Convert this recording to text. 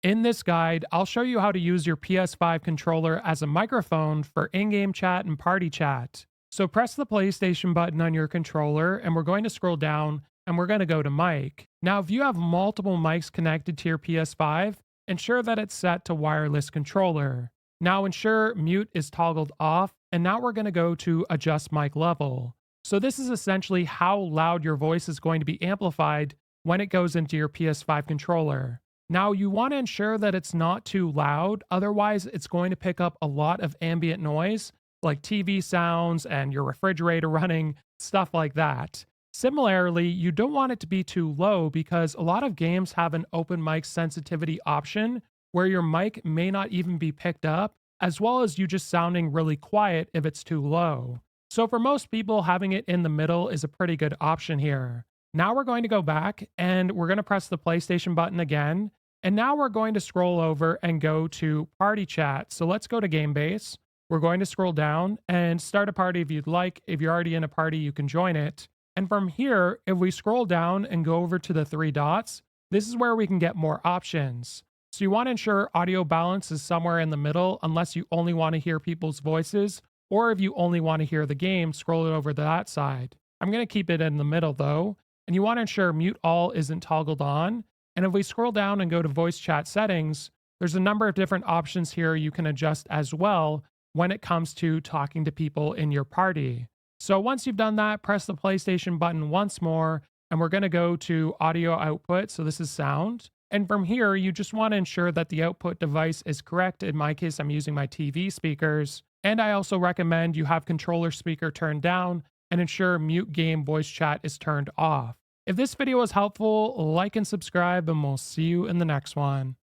In this guide, I'll show you how to use your PS5 controller as a microphone for in-game chat and party chat. So press the PlayStation button on your controller and we're going to scroll down and we're going to go to mic. Now, if you have multiple mics connected to your PS5, ensure that it's set to wireless controller. Now ensure mute is toggled off, and now we're going to go to adjust mic level. So this is essentially how loud your voice is going to be amplified when it goes into your PS5 controller. Now, you want to ensure that it's not too loud, otherwise, it's going to pick up a lot of ambient noise like TV sounds and your refrigerator running, stuff like that. Similarly, you don't want it to be too low because a lot of games have an open mic sensitivity option where your mic may not even be picked up, as well as you just sounding really quiet if it's too low. So, for most people, having it in the middle is a pretty good option here. Now we're going to go back and we're going to press the PlayStation button again. And now we're going to scroll over and go to party chat. So let's go to game base. We're going to scroll down and start a party if you'd like. If you're already in a party, you can join it. And from here, if we scroll down and go over to the three dots, this is where we can get more options. So you want to ensure audio balance is somewhere in the middle unless you only want to hear people's voices, or if you only want to hear the game, scroll it over to that side. I'm going to keep it in the middle though. And you want to ensure mute all isn't toggled on. And if we scroll down and go to voice chat settings, there's a number of different options here you can adjust as well when it comes to talking to people in your party. So once you've done that, press the PlayStation button once more, and we're going to go to audio output. So this is sound. And from here, you just want to ensure that the output device is correct. In my case, I'm using my TV speakers. And I also recommend you have controller speaker turned down and ensure mute game voice chat is turned off. If this video was helpful, like and subscribe, and we'll see you in the next one.